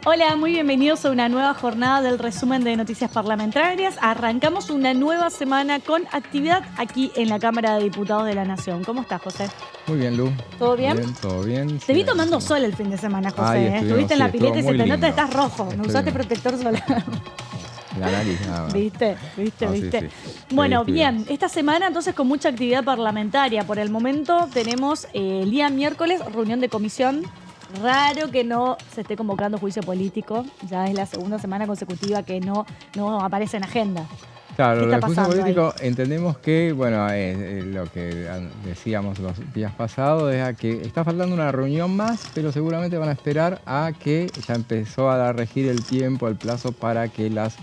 Hola, muy bienvenidos a una nueva jornada del resumen de noticias parlamentarias. Arrancamos una nueva semana con actividad aquí en la Cámara de Diputados de la Nación. ¿Cómo estás, José? Muy bien, Lu. ¿Todo bien? Todo bien. Te vi tomando sol el fin de semana, José. Estuviste en la pileta y se te nota, estás rojo. No usaste protector solar. La nariz, nada más. ¿Viste? Sí. Bueno, bien. Esta semana entonces con mucha actividad parlamentaria. Por el momento tenemos el día miércoles reunión de comisión. Raro que no se esté convocando juicio político. Ya es la segunda semana consecutiva que no aparece en agenda. Claro, el juicio político entendemos que, bueno, lo que decíamos los días pasados es que está faltando una reunión más, pero seguramente van a esperar a que ya empezó a regir el tiempo, el plazo para que las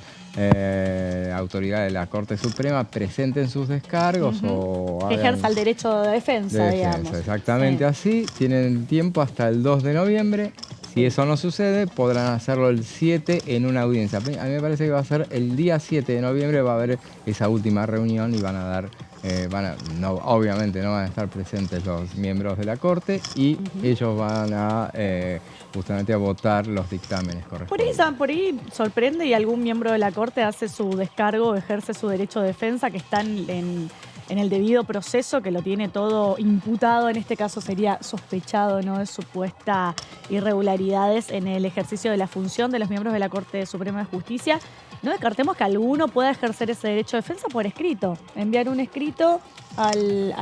autoridades de la Corte Suprema presenten sus descargos o que ejerza el derecho de defensa, digamos. Exactamente así. Tienen tiempo hasta el 2 de noviembre. Si eso no sucede, podrán hacerlo el 7 en una audiencia. A mí me parece que va a ser el día 7 de noviembre, va a haber esa última reunión y van a dar, obviamente no van a estar presentes los miembros de la Corte y ellos van a justamente a votar los dictámenes correspondientes. Por ahí sorprende y algún miembro de la Corte hace su descargo, ejerce su derecho de defensa, que están en el debido proceso, que lo tiene todo imputado, en este caso sería sospechado, ¿no?, de supuestas irregularidades en el ejercicio de la función de los miembros de la Corte Suprema de Justicia. No descartemos que alguno pueda ejercer ese derecho de defensa por escrito, enviar un escrito a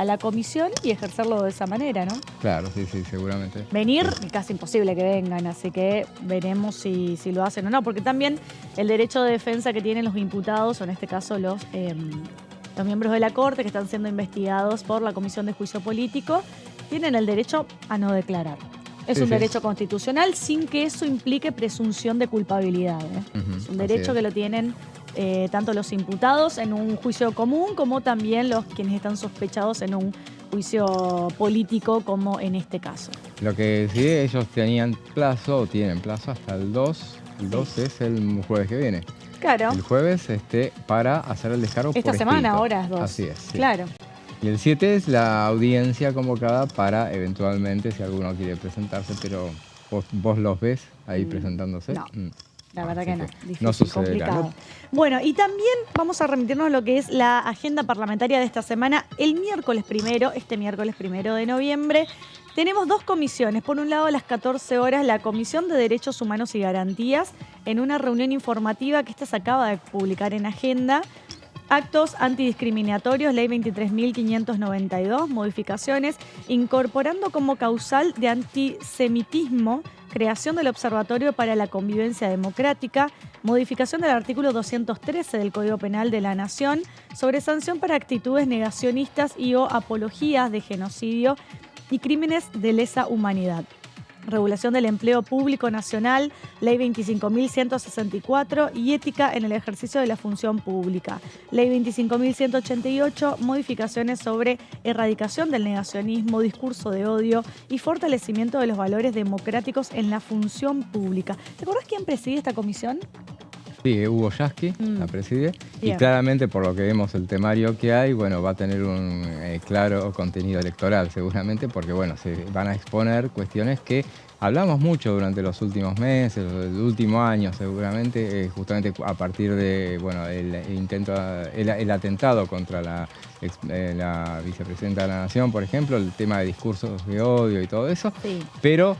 la comisión y ejercerlo de esa manera, ¿no? Claro, sí, seguramente. Venir, casi imposible que vengan, así que veremos si lo hacen o no, porque también el derecho de defensa que tienen los imputados, o en este caso los miembros de la Corte que están siendo investigados por la Comisión de Juicio Político, tienen el derecho a no declarar. Es un derecho constitucional sin que eso implique presunción de culpabilidad. Es un derecho que lo tienen tanto los imputados en un juicio común como también quienes están sospechados en un juicio político, como en este caso. Lo que sí, ellos tienen plazo hasta el 2. El 2 es el jueves que viene. Claro. El jueves para hacer el descargo esta por semana, escrito. horas 2. Así es. Sí. Claro. Y el 7 es la audiencia convocada para eventualmente, si alguno quiere presentarse, pero vos los ves ahí presentándose. No. La verdad que no, difícil, no sucederá, complicado. ¿no? Bueno, y también vamos a remitirnos a lo que es la agenda parlamentaria de esta semana. Este miércoles 1 de noviembre, tenemos dos comisiones. Por un lado, a las 14 horas, la Comisión de Derechos Humanos y Garantías, en una reunión informativa que esta se acaba de publicar en agenda. Actos antidiscriminatorios, ley 23.592, modificaciones, incorporando como causal de antisemitismo, creación del Observatorio para la Convivencia Democrática, modificación del artículo 213 del Código Penal de la Nación sobre sanción para actitudes negacionistas y o apologías de genocidio y crímenes de lesa humanidad. Regulación del empleo público nacional, ley 25.164 y ética en el ejercicio de la función pública. Ley 25.188, modificaciones sobre erradicación del negacionismo, discurso de odio y fortalecimiento de los valores democráticos en la función pública. ¿Te acuerdas quién preside esta comisión? Sí, Hugo Yasky la preside. Bien. Y claramente, por lo que vemos el temario que hay, bueno, va a tener un claro contenido electoral seguramente, porque bueno, se van a exponer cuestiones que hablamos mucho durante los últimos meses, el último año seguramente, justamente a partir de, bueno, el atentado contra la vicepresidenta de la Nación, por ejemplo, el tema de discursos de odio y todo eso. Sí. Pero,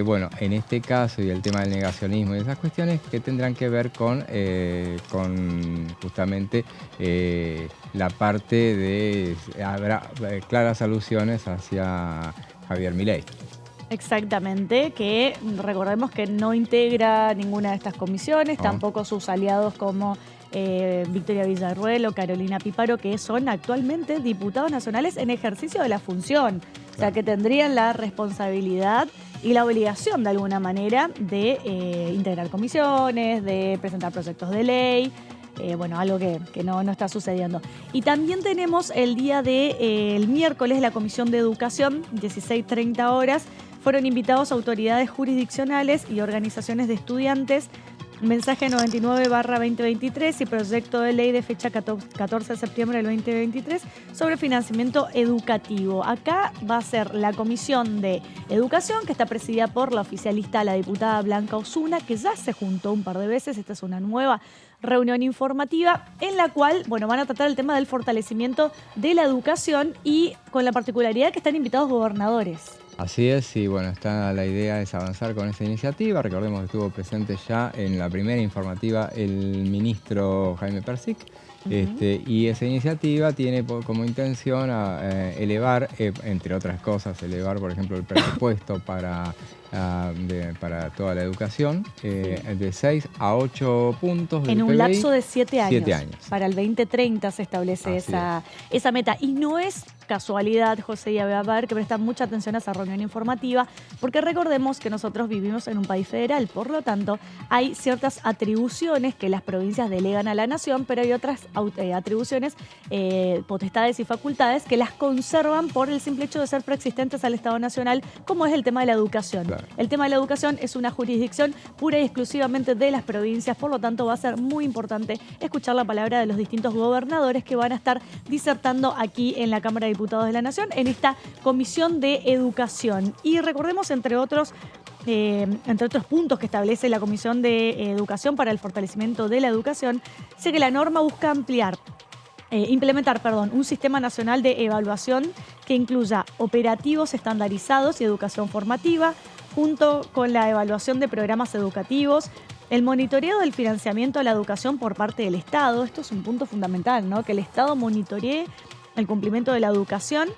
bueno, en este caso y el tema del negacionismo y esas cuestiones que tendrán que ver con justamente la parte de, habrá claras alusiones hacia Javier Milei. Exactamente, que recordemos que no integra ninguna de estas comisiones, tampoco sus aliados como Victoria Villarruel o Carolina Píparo, que son actualmente diputados nacionales en ejercicio de la función. O sea, que tendrían la responsabilidad y la obligación, de alguna manera, de integrar comisiones, de presentar proyectos de ley. Algo que no está sucediendo. Y también tenemos el día del miércoles la Comisión de Educación, 16:30 horas. Fueron invitados autoridades jurisdiccionales y organizaciones de estudiantes mensaje 99/2023 y proyecto de ley de fecha 14 de septiembre del 2023 sobre financiamiento educativo. Acá va a ser la Comisión de Educación, que está presidida por la oficialista, la diputada Blanca Osuna, que ya se juntó un par de veces. Esta es una nueva reunión informativa en la cual, bueno, van a tratar el tema del fortalecimiento de la educación y con la particularidad que están invitados gobernadores. Así es, y bueno, la idea es avanzar con esa iniciativa. Recordemos que estuvo presente ya en la primera informativa el ministro Jaime Persic, y esa iniciativa tiene como intención elevar, entre otras cosas, elevar, por ejemplo, el presupuesto para toda la educación, de 6 a 8 puntos en un PBI, lapso de 7 años. 7 años. Para el 2030 se establece esa meta. Y no es casualidad, José y Abebar, que prestan mucha atención a esa reunión informativa, porque recordemos que nosotros vivimos en un país federal, por lo tanto, hay ciertas atribuciones que las provincias delegan a la nación, pero hay otras atribuciones, potestades y facultades que las conservan por el simple hecho de ser preexistentes al Estado Nacional, como es el tema de la educación. Claro. El tema de la educación es una jurisdicción pura y exclusivamente de las provincias, por lo tanto va a ser muy importante escuchar la palabra de los distintos gobernadores que van a estar disertando aquí en la Cámara de Diputados de la Nación en esta Comisión de Educación. Y recordemos, entre otros puntos que establece la Comisión de Educación para el fortalecimiento de la educación, sé que la norma busca implementar un sistema nacional de evaluación que incluya operativos estandarizados y educación formativa, junto con la evaluación de programas educativos, el monitoreo del financiamiento a la educación por parte del Estado. Esto es un punto fundamental, ¿no? Que el Estado monitoree el cumplimiento de la educación.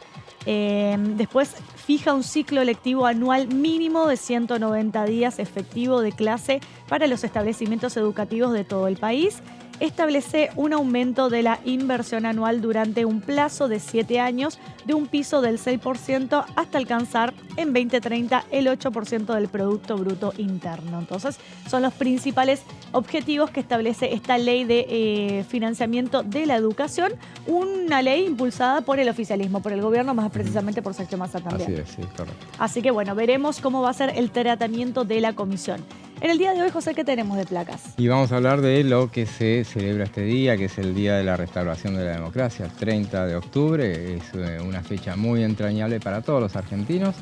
Después fija un ciclo lectivo anual mínimo de 190 días efectivo de clase para los establecimientos educativos de todo el país. Establece un aumento de la inversión anual durante un plazo de 7 años de un piso del 6% hasta alcanzar en 2030 el 8% del Producto Bruto Interno. Entonces, son los principales objetivos que establece esta ley de financiamiento de la educación, una ley impulsada por el oficialismo, por el gobierno, más precisamente por Sergio Massa también. Así es, sí, correcto. Así que bueno, veremos cómo va a ser el tratamiento de la comisión. En el día de hoy, José, ¿qué tenemos de placas? Y vamos a hablar de lo que se celebra este día, que es el Día de la Restauración de la Democracia, el 30 de octubre. Es una fecha muy entrañable para todos los argentinos.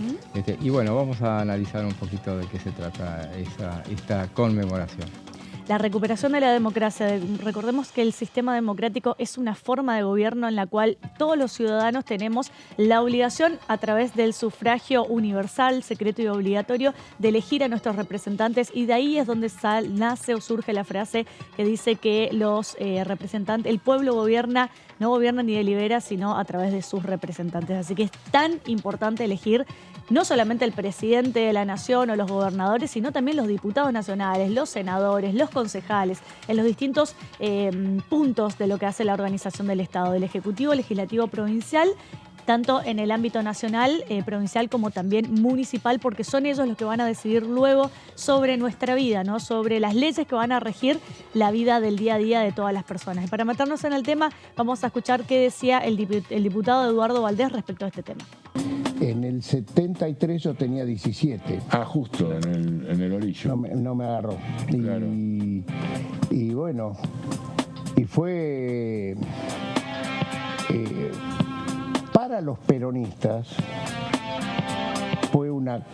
Y bueno, vamos a analizar un poquito de qué se trata esta conmemoración. La recuperación de la democracia. Recordemos que el sistema democrático es una forma de gobierno en la cual todos los ciudadanos tenemos la obligación, a través del sufragio universal, secreto y obligatorio, de elegir a nuestros representantes, y de ahí es donde nace o surge la frase que dice que los representantes, el pueblo no gobierna ni delibera, sino a través de sus representantes. Así que es tan importante elegir no solamente el presidente de la nación o los gobernadores, sino también los diputados nacionales, los senadores, los concejales, en los distintos puntos de lo que hace la organización del Estado, del Ejecutivo, Legislativo, Provincial, tanto en el ámbito nacional, provincial, como también municipal, porque son ellos los que van a decidir luego sobre nuestra vida, ¿no? Sobre las leyes que van a regir la vida del día a día de todas las personas. Y para meternos en el tema, vamos a escuchar qué decía el diputado Eduardo Valdés respecto a este tema. En el 73 yo tenía 17. Ah, justo, en el orillo. No me agarró. Claro. Y bueno, y fue... para los peronistas fue una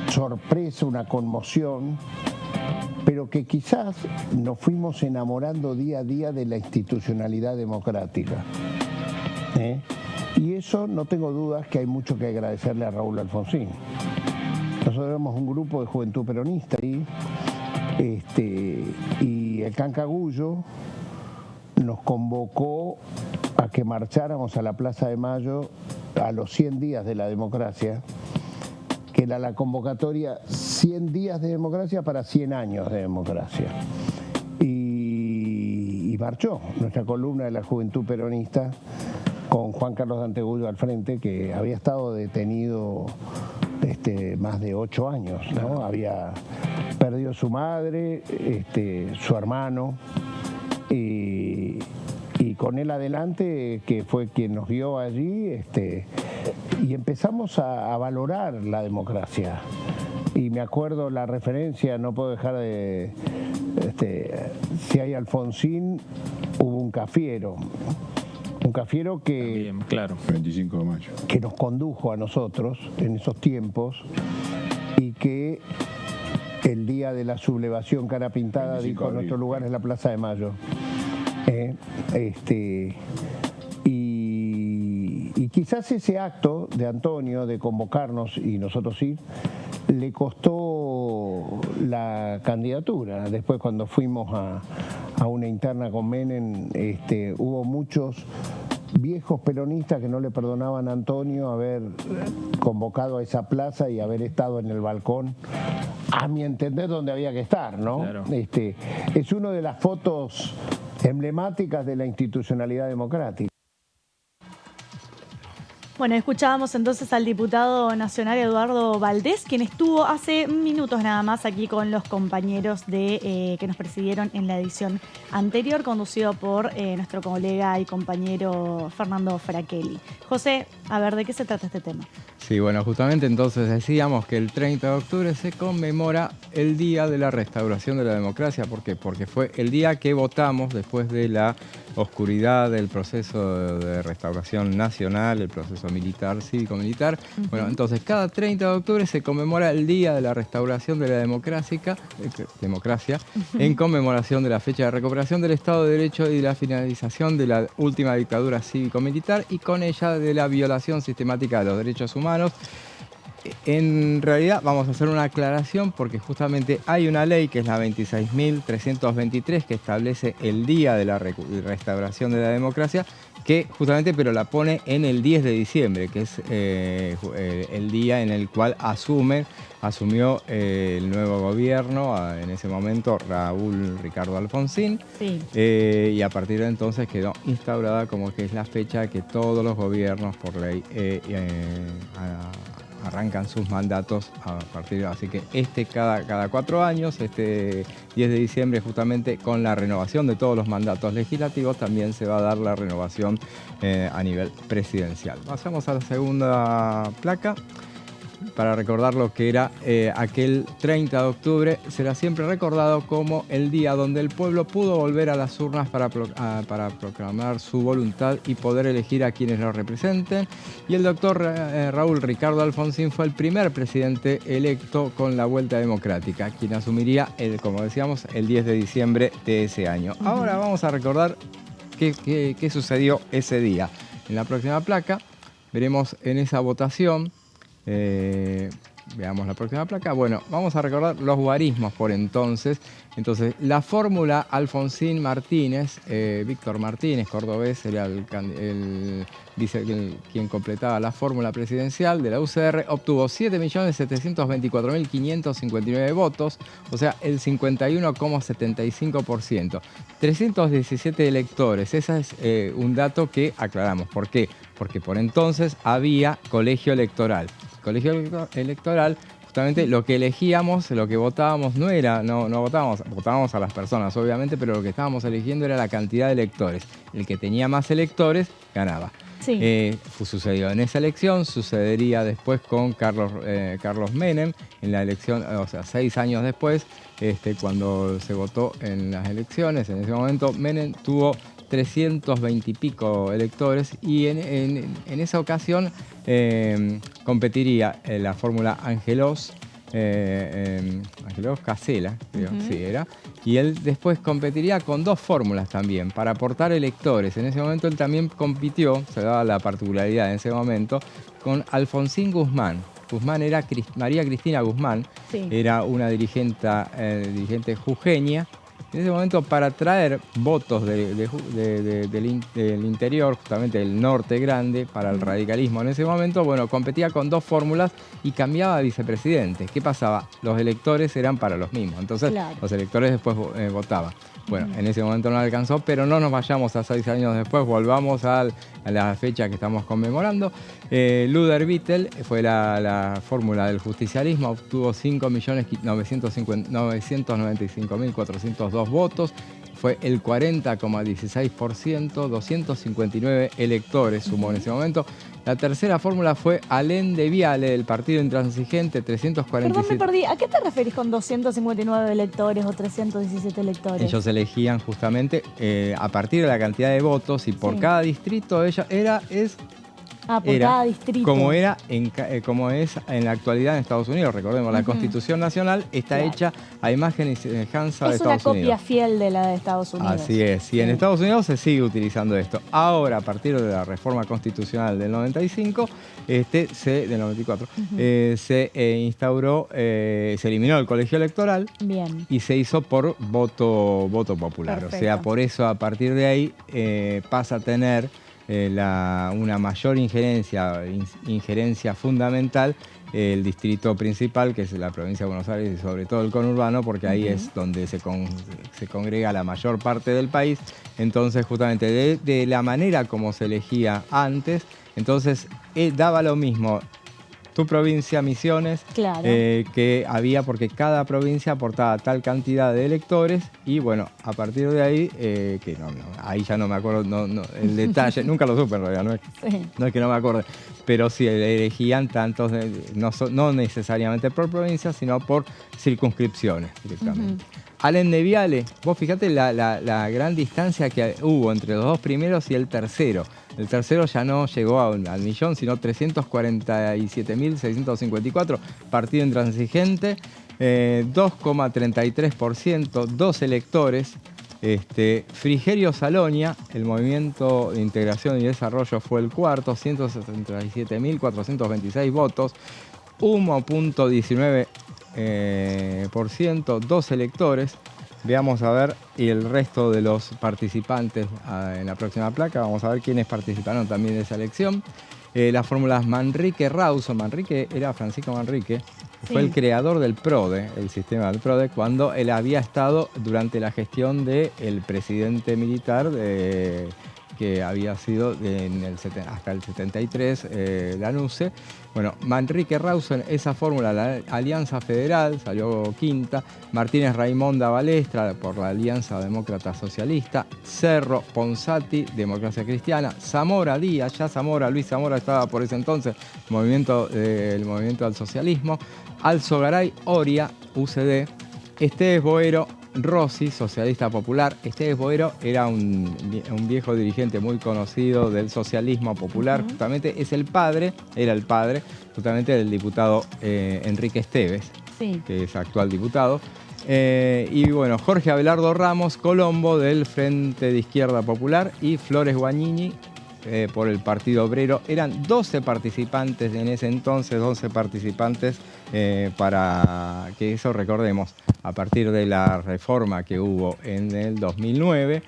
sorpresa, una conmoción, pero que quizás nos fuimos enamorando día a día de la institucionalidad democrática. Y eso, no tengo dudas que hay mucho que agradecerle a Raúl Alfonsín. Nosotros éramos un grupo de juventud peronista ahí, y el Cancagullo nos convocó a que marcháramos a la Plaza de Mayo a los 100 días de la democracia, que era la convocatoria 100 días de democracia para 100 años de democracia. Y marchó nuestra columna de la juventud peronista con Juan Carlos Dantegullo al frente, que había estado detenido más de 8 años, ¿no? Había perdido su madre, su hermano, y con él adelante, que fue quien nos guió allí, y empezamos a valorar la democracia. Y me acuerdo la referencia, no puedo dejar de... si hay Alfonsín, hubo un cafiero. Un cafiero que... También, claro. 25 de mayo. Que nos condujo a nosotros en esos tiempos y que el día de la sublevación cara pintada dijo: nuestro lugar es la Plaza de Mayo. Y quizás ese acto de Antonio de convocarnos y nosotros ir le costó la candidatura. Después, cuando fuimos a una interna con Menem, hubo muchos viejos peronistas que no le perdonaban a Antonio haber convocado a esa plaza y haber estado en el balcón, a mi entender, donde había que estar, ¿no? Claro. Es una de las fotos emblemáticas de la institucionalidad democrática. Bueno, escuchábamos entonces al diputado nacional Eduardo Valdés, quien estuvo hace minutos nada más aquí con los compañeros que nos presidieron en la edición anterior, conducido por nuestro colega y compañero Fernando Fraquelli. José, a ver, ¿de qué se trata este tema? Sí, bueno, justamente entonces decíamos que el 30 de octubre se conmemora el Día de la Restauración de la Democracia. ¿Por qué? Porque fue el día que votamos después de la oscuridad del proceso de restauración nacional, el proceso militar, cívico-militar. Bueno, entonces cada 30 de octubre se conmemora el Día de la Restauración de la Democracia, en conmemoración de la fecha de recuperación del Estado de Derecho y de la finalización de la última dictadura cívico-militar y con ella de la violación sistemática de los derechos humanos. En realidad vamos a hacer una aclaración porque justamente hay una ley que es la 26.323 que establece el Día de la Restauración de la Democracia, que justamente pero la pone en el 10 de diciembre, que es el día en el cual asumió el nuevo gobierno, en ese momento Raúl Ricardo Alfonsín, Sí. Y a partir de entonces quedó instaurada como que es la fecha que todos los gobiernos por ley arrancan sus mandatos a partir de... Así que cada 4 años, 10 de diciembre, justamente con la renovación de todos los mandatos legislativos, también se va a dar la renovación a nivel presidencial. Pasamos a la segunda placa. Para recordar lo que era aquel 30 de octubre, será siempre recordado como el día donde el pueblo pudo volver a las urnas para proclamar su voluntad y poder elegir a quienes lo representen. Y el doctor Raúl Ricardo Alfonsín fue el primer presidente electo con la vuelta democrática, quien asumiría, como decíamos, el 10 de diciembre de ese año. Ahora vamos a recordar qué sucedió ese día. En la próxima placa veremos en esa votación. Veamos la próxima placa. Bueno, vamos a recordar los guarismos por entonces. Entonces, la fórmula Alfonsín Martínez, Víctor Martínez, cordobés, era quien completaba la fórmula presidencial de la UCR, obtuvo 7.724.559 votos, o sea, el 51,75%. 317 electores, ese es un dato que aclaramos. ¿Por qué? Porque por entonces había colegio electoral. Colegio electoral, justamente lo que elegíamos, lo que votábamos no votábamos a las personas obviamente, pero lo que estábamos eligiendo era la cantidad de electores. El que tenía más electores ganaba. Sí. Sucedió en esa elección, sucedería después con Carlos Menem en la elección, o sea, 6 años después, cuando se votó en las elecciones. En ese momento Menem tuvo 320 y pico electores y en esa ocasión competiría la fórmula Angelos Casela, creo, sí era, y él después competiría con 2 fórmulas también para aportar electores. En ese momento él también compitió, se daba la particularidad en ese momento, con Alfonsín Guzmán. Guzmán era María Cristina Guzmán, Sí. era una dirigente jujeña. En ese momento, para traer votos del interior, justamente del norte grande, para el radicalismo en ese momento, bueno, competía con 2 fórmulas y cambiaba de vicepresidente. ¿Qué pasaba? Los electores eran para los mismos, entonces Claro. los electores después votaban. Bueno, en ese momento no alcanzó, pero no nos vayamos a 6 años después, volvamos a la fecha que estamos conmemorando. Luder Vittel fue la fórmula del justicialismo, obtuvo 5.995.402 votos. fue el 40,16%, 259 electores sumó en ese momento. La tercera fórmula fue Alén de Viale, del Partido Intransigente, 347. Perdón, me perdí. ¿A qué te referís con 259 electores o 317 electores? Ellos elegían justamente a partir de la cantidad de votos y por cada distrito es cada distrito. como es en la actualidad en Estados Unidos. Recordemos, la Constitución Nacional está hecha a imagen y semejanza de Estados Unidos. Es una copia fiel de la de Estados Unidos. Así es. Y en Estados Unidos se sigue utilizando esto. Ahora, a partir de la reforma constitucional del 95, del 94, se instauró, se eliminó el colegio electoral. Bien. Y se hizo por voto popular. Perfecto. O sea, por eso a partir de ahí pasa a tener una mayor injerencia fundamental el distrito principal, que es la provincia de Buenos Aires y sobre todo el conurbano, porque ahí es donde se congrega la mayor parte del país. Entonces, justamente de la manera como se elegía antes, entonces daba lo mismo tu provincia, Misiones, claro, que había, porque cada provincia aportaba tal cantidad de electores y bueno, a partir de ahí, ahí ya no me acuerdo el detalle, nunca lo supe en realidad, no es que no me acuerde, pero sí elegían tantos, no necesariamente por provincia, sino por circunscripciones directamente. Alén de Viale, vos fijate la gran distancia que hubo entre los dos primeros y el tercero. El tercero ya no llegó al millón, sino 347.654. Partido Intransigente, 2,33%, 2 electores. Frigerio Salonia, el Movimiento de Integración y Desarrollo, fue el cuarto, 177.426 votos. %, 2 electores. Veamos a ver, y el resto de los participantes en la próxima placa, vamos a ver quiénes participaron también de esa elección. Las fórmulas Manrique-Rawson. Manrique era Francisco Manrique, fue el creador del PRODE, el sistema del PRODE, cuando él había estado durante la gestión del presidente militar que había sido hasta el 73, Lanusse. Bueno, Manrique Rawson, esa fórmula, la Alianza Federal, salió quinta. Martínez Raimonda Balestra, por la Alianza Demócrata Socialista. Cerro Ponsati, Democracia Cristiana. Zamora Díaz, Luis Zamora estaba por ese entonces, el movimiento al socialismo. Alzogaray Oria, UCD. Esteves Boero Rossi, Socialista Popular. Esteves Boero era un viejo dirigente muy conocido del socialismo popular, justamente era el padre justamente del diputado Enrique Esteves, que es actual diputado. Y bueno, Jorge Abelardo Ramos Colombo, del Frente de Izquierda Popular, y Flores Guagnini, por el Partido Obrero. Eran 12 participantes en ese entonces, 12 participantes para que eso recordemos, a partir de la reforma que hubo en el 2009,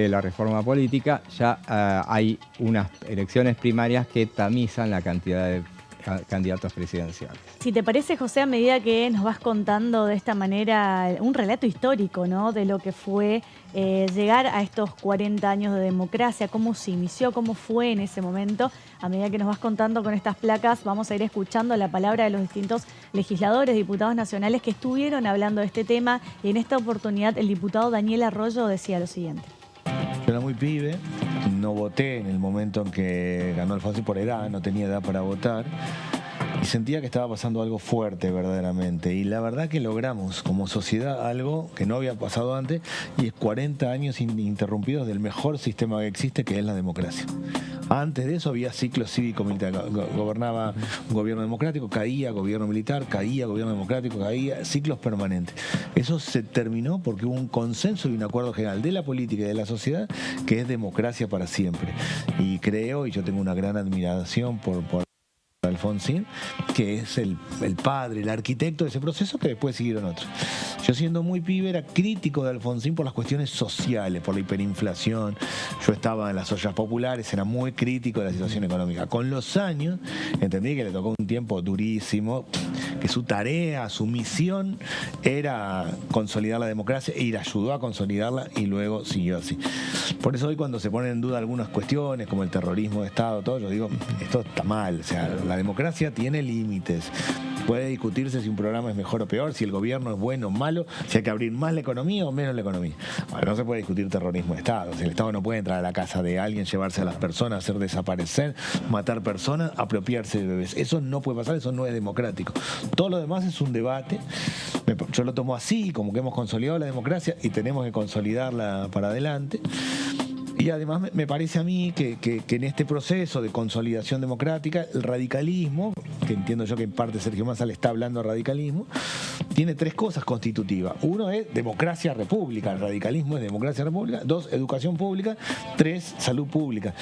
la reforma política, ya hay unas elecciones primarias que tamizan la cantidad de candidatos presidenciales. Si te parece, José, a medida que nos vas contando de esta manera un relato histórico, ¿no?, de lo que fue llegar a estos 40 años de democracia, cómo se inició, cómo fue en ese momento, a medida que nos vas contando con estas placas, vamos a ir escuchando la palabra de los distintos legisladores, diputados nacionales que estuvieron hablando de este tema, y en esta oportunidad el diputado Daniel Arroyo decía lo siguiente. Yo era muy pibe, no voté en el momento en que ganó Alfonsín por edad, no tenía edad para votar. Y sentía que estaba pasando algo fuerte verdaderamente. Y la verdad que logramos como sociedad algo que no había pasado antes, y es 40 años ininterrumpidos del mejor sistema que existe, que es la democracia. Antes de eso había ciclos cívico-militares. Gobernaba un gobierno democrático, caía gobierno militar, caía gobierno democrático, caía, ciclos permanentes. Eso se terminó porque hubo un consenso y un acuerdo general de la política y de la sociedad, que es democracia para siempre. Y creo, y yo tengo una gran admiración por Alfonsín, que es el padre, el arquitecto de ese proceso, que después siguieron otros. Yo, siendo muy pibe, era crítico de Alfonsín por las cuestiones sociales, por la hiperinflación. Yo estaba en las ollas populares, era muy crítico de la situación económica. Con los años entendí que le tocó un tiempo durísimo, que su tarea, su misión era consolidar la democracia, y le ayudó a consolidarla, y luego siguió así. Por eso hoy, cuando se ponen en duda algunas cuestiones, como el terrorismo de Estado, todo, yo digo, esto está mal. O sea, la democracia tiene límites. Puede discutirse si un programa es mejor o peor, si el gobierno es bueno o malo, si hay que abrir más la economía o menos la economía. Bueno, no se puede discutir terrorismo de Estado. Si el Estado no puede entrar a la casa de alguien, llevarse a las personas, hacer desaparecer, matar personas, apropiarse de bebés. Eso no puede pasar, eso no es democrático. Todo lo demás es un debate. Yo lo tomo así, como que hemos consolidado la democracia y tenemos que consolidarla para adelante. Y además me parece a mí que en este proceso de consolidación democrática, el radicalismo, que entiendo yo que en parte Sergio Massa le está hablando de radicalismo, tiene tres cosas constitutivas. Uno es democracia república, el radicalismo es democracia república. Dos, educación pública. Tres, salud pública.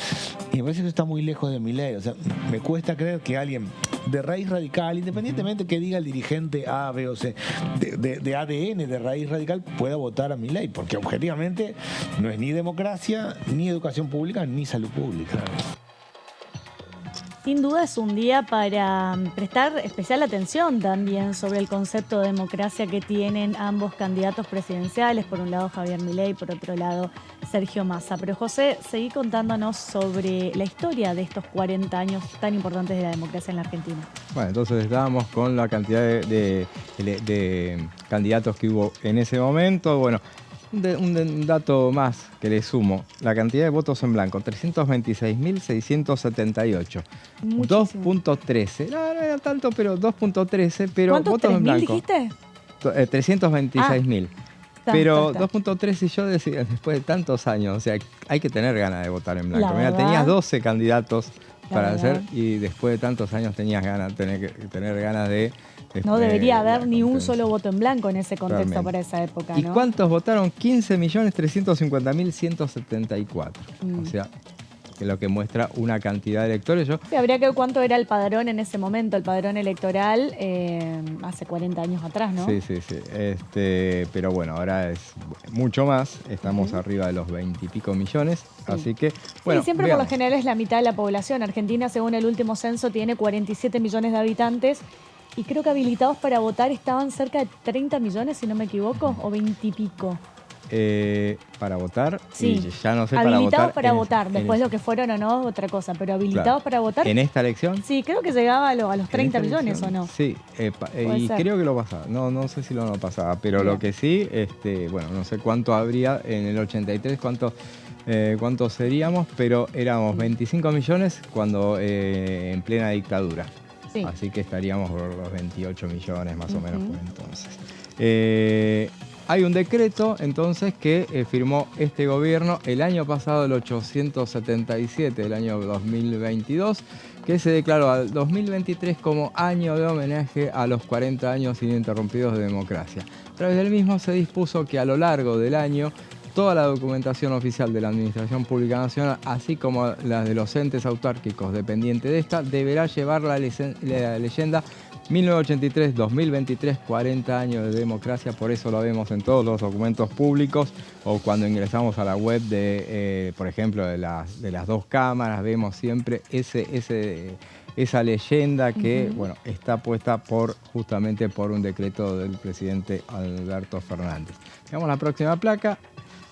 Y me parece que eso está muy lejos de Milei. O sea, me cuesta creer que alguien de raíz radical, independientemente que diga el dirigente A, B o C, de ADN, de raíz radical, pueda votar a Milei, porque objetivamente no es ni democracia, ni educación pública, ni salud pública. Sin duda es un día para prestar especial atención también sobre el concepto de democracia que tienen ambos candidatos presidenciales, por un lado Javier Milei, por otro lado Sergio Massa. Pero José, seguí contándonos sobre la historia de estos 40 años tan importantes de la democracia en la Argentina. Bueno, entonces estábamos con la cantidad de candidatos que hubo en ese momento. Bueno, un dato más que le sumo, la cantidad de votos en blanco, 326.678. 2.13. No era tanto, pero 2.13, pero ¿cuántos, votos en blanco. dijiste? 326.000. Pero 2.13 yo decía, después de tantos años, o sea, hay que tener ganas de votar en blanco. Mira, tenías 12 candidatos para hacer y después de tantos años tenías ganas, tener ganas de... No debería haber ni un solo voto en blanco en ese contexto para esa época, ¿no? ¿Y cuántos votaron? 15.350.174. O sea, que lo que muestra una cantidad de electores. Sí, habría que ver cuánto era el padrón en ese momento, el padrón electoral hace 40 años atrás, ¿no? Sí. Pero bueno, ahora es mucho más. Estamos arriba de los 20 y pico millones. Sí. Así que, bueno, sí, siempre veamos. Por lo general es la mitad de la población. Argentina, según el último censo, tiene 47 millones de habitantes. Y creo que habilitados para votar estaban cerca de 30 millones, si no me equivoco, o 20 y pico. Para votar, sí. Ya no sé, habilitados para votar. Después lo que fueron o no, otra cosa. Pero habilitados para votar. ¿En esta elección? Sí, creo que llegaba a los 30 millones, ¿o no? Sí, y creo que lo pasaba. No sé si lo pasaba, pero bien. Lo que sí, bueno, no sé cuánto habría en el 83, cuántos seríamos, pero éramos 25 millones cuando en plena dictadura. Sí. Así que estaríamos por los 28 millones más o menos por entonces. Hay un decreto entonces que firmó este gobierno el año pasado, el 877 del año 2022, que se declaró al 2023 como año de homenaje a los 40 años ininterrumpidos de democracia. A través del mismo se dispuso que a lo largo del año toda la documentación oficial de la Administración Pública Nacional, así como la de los entes autárquicos dependientes de esta, deberá llevar la leyenda 1983-2023, 40 años de democracia. Por eso lo vemos en todos los documentos públicos o cuando ingresamos a la web de, por ejemplo, de las dos cámaras, vemos siempre esa leyenda que bueno, está puesta justamente por un decreto del presidente Alberto Fernández. Veamos la próxima placa.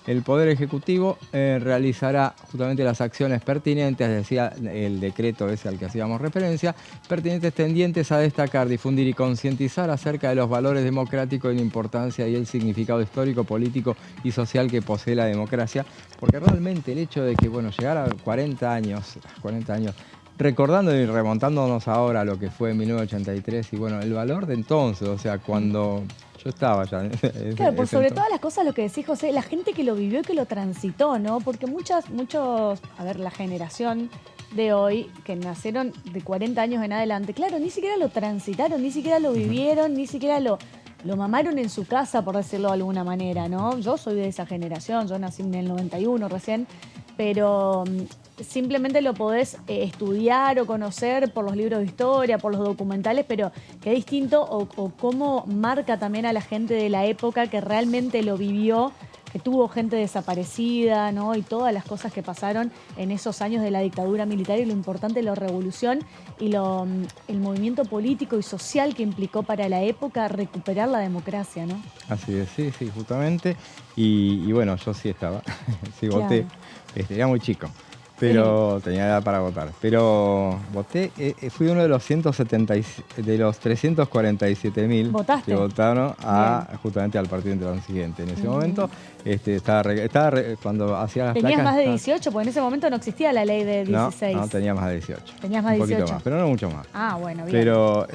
El Poder Ejecutivo realizará justamente las acciones pertinentes, decía el decreto ese al que hacíamos referencia, pertinentes tendientes a destacar, difundir y concientizar acerca de los valores democráticos y la importancia y el significado histórico, político y social que posee la democracia, porque realmente el hecho de que, bueno, llegar a 40 años, recordando y remontándonos ahora a lo que fue en 1983 y bueno, el valor de entonces, o sea, cuando... Yo estaba ya. Claro, por sobre todas las cosas lo que decís, José, la gente que lo vivió y que lo transitó, ¿no? Porque muchos, a ver, la generación de hoy, que nacieron de 40 años en adelante, claro, ni siquiera lo transitaron, ni siquiera lo vivieron, ni siquiera lo mamaron en su casa, por decirlo de alguna manera, ¿no? Yo soy de esa generación, yo nací en el 91 recién, pero simplemente lo podés estudiar o conocer por los libros de historia, por los documentales, pero qué distinto o cómo marca también a la gente de la época que realmente lo vivió, que tuvo gente desaparecida, ¿no? Y todas las cosas que pasaron en esos años de la dictadura militar y lo importante de la revolución y el movimiento político y social que implicó para la época recuperar la democracia, ¿no? Así es, sí, justamente. Y bueno, yo sí estaba, sí voté, era muy chico. pero tenía edad para votar. Pero voté, fui uno de los 347.000 ¿Votaste? que votaron justamente al Partido Intransigente. En ese momento cuando hacía las ¿Tenías placas... más de 18? Porque en ese momento no existía la ley de 16. No, tenía más de 18. Tenías más de Un poquito 18. más, pero no mucho más. Ah, bueno, bien. Pero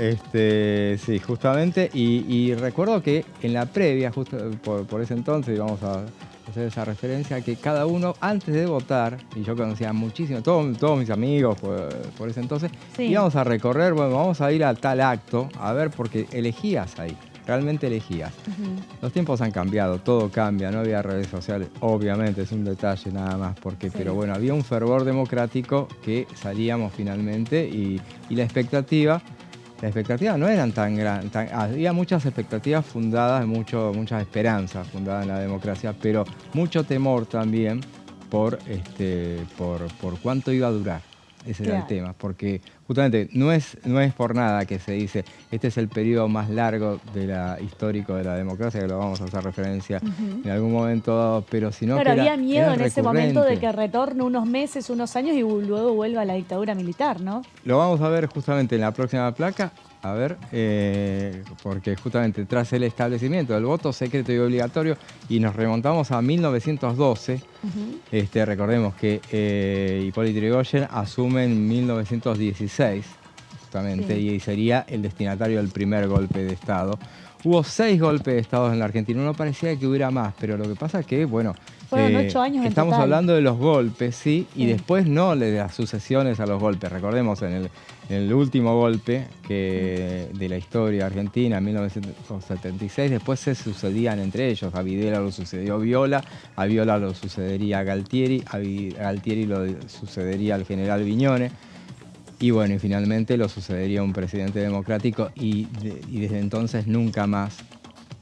sí, justamente, y recuerdo que en la previa, justo por ese entonces, vamos a hacer esa referencia, que cada uno antes de votar, y yo conocía muchísimo, todos mis amigos por ese entonces, Sí. íbamos a recorrer, bueno, vamos a ir a tal acto, a ver, porque elegías ahí. Realmente elegías. Los tiempos han cambiado, todo cambia, no había redes sociales, obviamente, es un detalle nada más, pero bueno, había un fervor democrático que salíamos finalmente y la expectativa no eran tan grandes, había muchas expectativas fundadas, muchas esperanzas fundadas en la democracia, pero mucho temor también por cuánto iba a durar. Ese era el tema, porque justamente no es por nada que se dice este es el periodo más largo histórico de la democracia, que lo vamos a hacer referencia en algún momento dado, pero sino que había miedo en ese momento de recurrente. que retorne unos meses, unos años y luego vuelva a la dictadura militar, ¿no? Lo vamos a ver justamente en la próxima placa, a ver, porque justamente tras el establecimiento del voto secreto y obligatorio, y nos remontamos a 1912, recordemos que Hipólito Yrigoyen asume en 1916, justamente, y sería el destinatario del primer golpe de Estado. Hubo 6 golpes de Estado en la Argentina, no parecía que hubiera más, pero lo que pasa es que, bueno, fueron 8 años en estamos total. hablando de los golpes, sí, y después no de las sucesiones a los golpes. Recordemos en el último golpe de la historia argentina, en 1976, después se sucedían entre ellos. A Videla lo sucedió Viola, a Viola lo sucedería Galtieri, a Galtieri lo sucedería el general Viñone. Y bueno, y finalmente lo sucedería un presidente democrático y desde entonces nunca más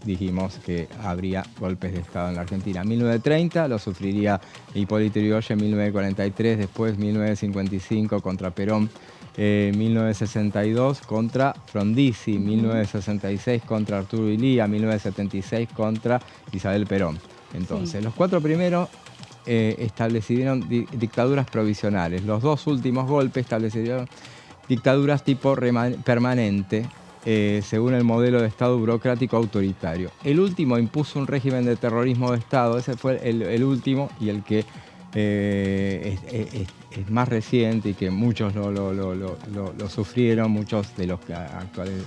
dijimos que habría golpes de Estado en la Argentina. En 1930 lo sufriría Hipólito Yrigoyen, 1943, después 1955 contra Perón, 1962 contra Frondizi, 1966 contra Arturo Illia, 1976 contra Isabel Perón. Entonces, los 4 primeros establecieron dictaduras provisionales. Los 2 últimos golpes establecieron dictaduras tipo permanente, según el modelo de Estado burocrático autoritario. El último impuso un régimen de terrorismo de Estado, ese fue el último y el que es más reciente y que muchos lo sufrieron, muchos de los actuales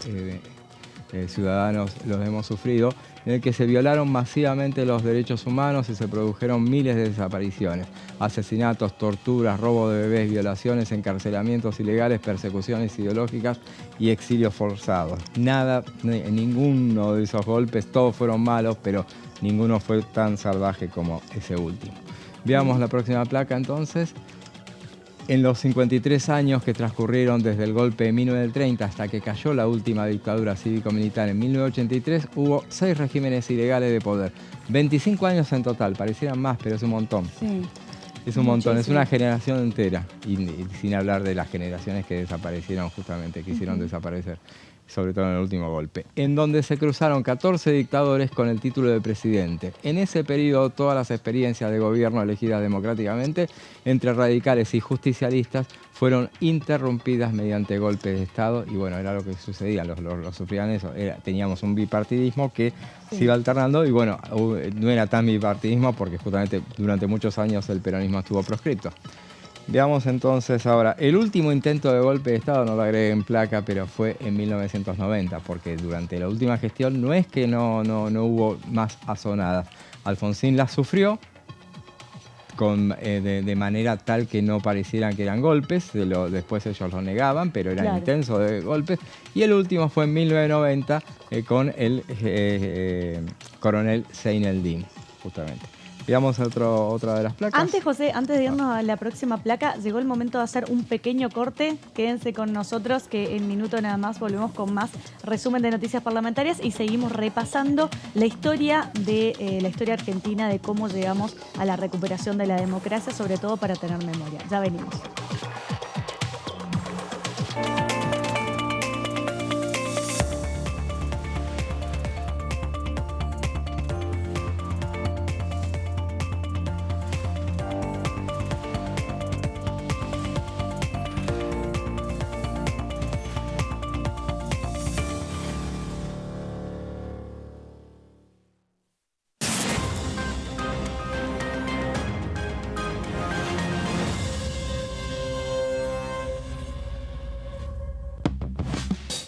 ciudadanos los hemos sufrido, en el que se violaron masivamente los derechos humanos y se produjeron miles de desapariciones, asesinatos, torturas, robo de bebés, violaciones, encarcelamientos ilegales, persecuciones ideológicas y exilios forzados. Ninguno de esos golpes, todos fueron malos, pero ninguno fue tan salvaje como ese último. Veamos la próxima placa entonces. En los 53 años que transcurrieron desde el golpe de 1930 hasta que cayó la última dictadura cívico-militar en 1983, hubo 6 regímenes ilegales de poder. 25 años en total, parecieran más, pero es un montón. Sí. Es un montón, es Muchísimo. una generación entera. Y sin hablar de las generaciones que desaparecieron justamente, que hicieron desaparecer, sobre todo en el último golpe, en donde se cruzaron 14 dictadores con el título de presidente. En ese periodo, todas las experiencias de gobierno elegidas democráticamente entre radicales y justicialistas fueron interrumpidas mediante golpes de Estado, y bueno, era lo que sucedía, los sufrían eso. Teníamos un bipartidismo que se iba alternando, y bueno, no era tan bipartidismo porque justamente durante muchos años el peronismo estuvo proscripto. Veamos entonces ahora, el último intento de golpe de Estado, no lo agregué en placa, pero fue en 1990, porque durante la última gestión no es que no hubo más asonadas. Alfonsín las sufrió de manera tal que no parecieran que eran golpes, después ellos lo negaban, pero era intenso de golpes. Y el último fue en 1990 con el coronel Zaineldin, justamente. Veamos otra de las placas. Antes, José, antes de irnos a la próxima placa, llegó el momento de hacer un pequeño corte. Quédense con nosotros, que en minuto nada más volvemos con más resumen de noticias parlamentarias y seguimos repasando la historia argentina, de cómo llegamos a la recuperación de la democracia, sobre todo para tener memoria. Ya venimos.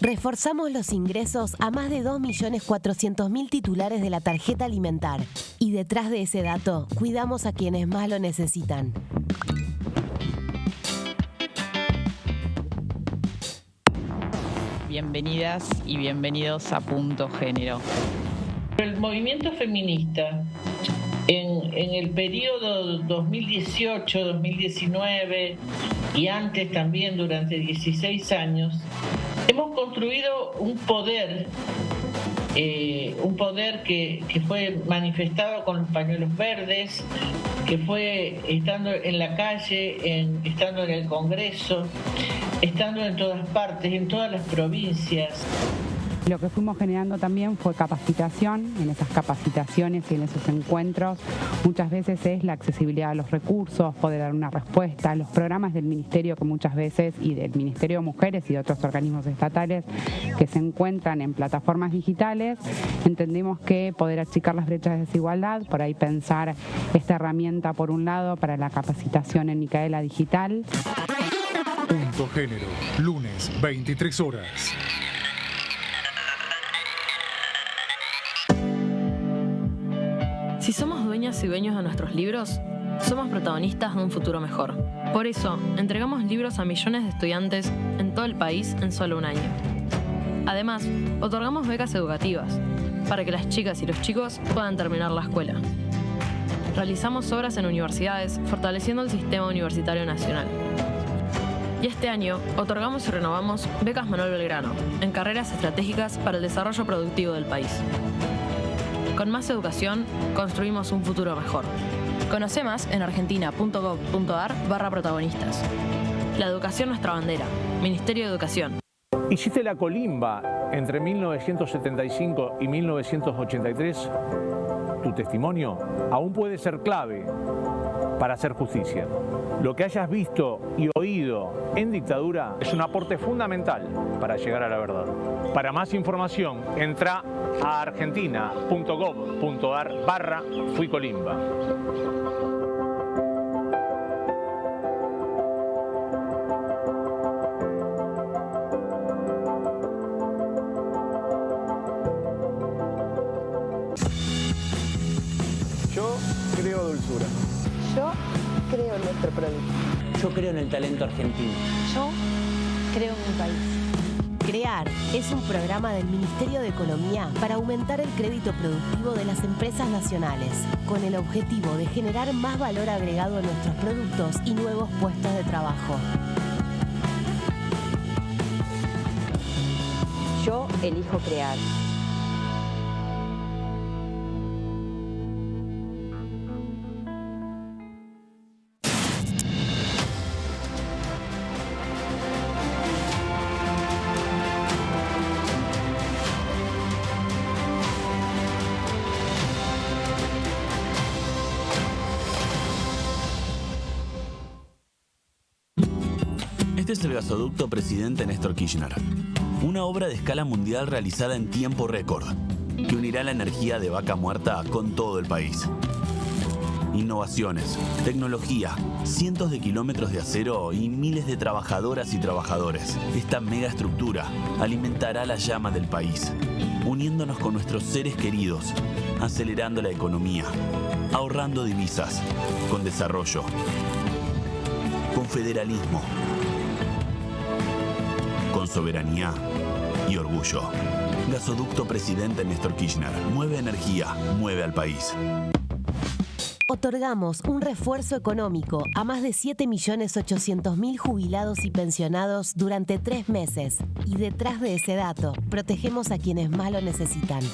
Reforzamos los ingresos a más de 2.400.000 titulares de la tarjeta alimentar. Y detrás de ese dato, cuidamos a quienes más lo necesitan. Bienvenidas y bienvenidos a Punto Género. El movimiento feminista en el periodo 2018-2019 y antes también durante 16 años, hemos construido un poder que fue manifestado con los pañuelos verdes, que fue estando en la calle, estando en el Congreso, estando en todas partes, en todas las provincias. Lo que fuimos generando también fue capacitación. En esas capacitaciones y en esos encuentros muchas veces es la accesibilidad a los recursos, poder dar una respuesta, los programas del Ministerio que muchas veces, y del Ministerio de Mujeres y de otros organismos estatales que se encuentran en plataformas digitales. Entendimos que poder achicar las brechas de desigualdad, por ahí pensar esta herramienta por un lado para la capacitación en Micaela Digital. Punto Género, lunes 23 horas. Si somos dueñas y dueños de nuestros libros, somos protagonistas de un futuro mejor. Por eso, entregamos libros a millones de estudiantes en todo el país en solo un año. Además, otorgamos becas educativas para que las chicas y los chicos puedan terminar la escuela. Realizamos obras en universidades, fortaleciendo el sistema universitario nacional. Y este año, otorgamos y renovamos becas Manuel Belgrano en carreras estratégicas para el desarrollo productivo del país. Con más educación, construimos un futuro mejor. Conoce más en argentina.gov.ar/protagonistas. La educación nuestra bandera. Ministerio de Educación. Hiciste la colimba entre 1975 y 1983. Tu testimonio aún puede ser clave para hacer justicia. Lo que hayas visto y oído en dictadura es un aporte fundamental para llegar a la verdad. Para más información, entra a argentina.gov.ar/fuicolimba. Yo creo dulzura. Yo creo en nuestro producto. Yo creo en el talento argentino. Yo creo en mi país. CREAR es un programa del Ministerio de Economía para aumentar el crédito productivo de las empresas nacionales, con el objetivo de generar más valor agregado a nuestros productos y nuevos puestos de trabajo. Yo elijo crear. Este es el gasoducto Presidente Néstor Kirchner, una obra de escala mundial realizada en tiempo récord, que unirá la energía de Vaca Muerta con todo el país. Innovaciones, tecnología, cientos de kilómetros de acero y miles de trabajadoras y trabajadores. Esta megaestructura alimentará la llama del país, uniéndonos con nuestros seres queridos, acelerando la economía, ahorrando divisas, con desarrollo, con federalismo, con soberanía y orgullo. Gasoducto Presidente Néstor Kirchner. Mueve energía, mueve al país. Otorgamos un refuerzo económico a más de 7.800.000 jubilados y pensionados durante 3 meses. Y detrás de ese dato, protegemos a quienes más lo necesitan.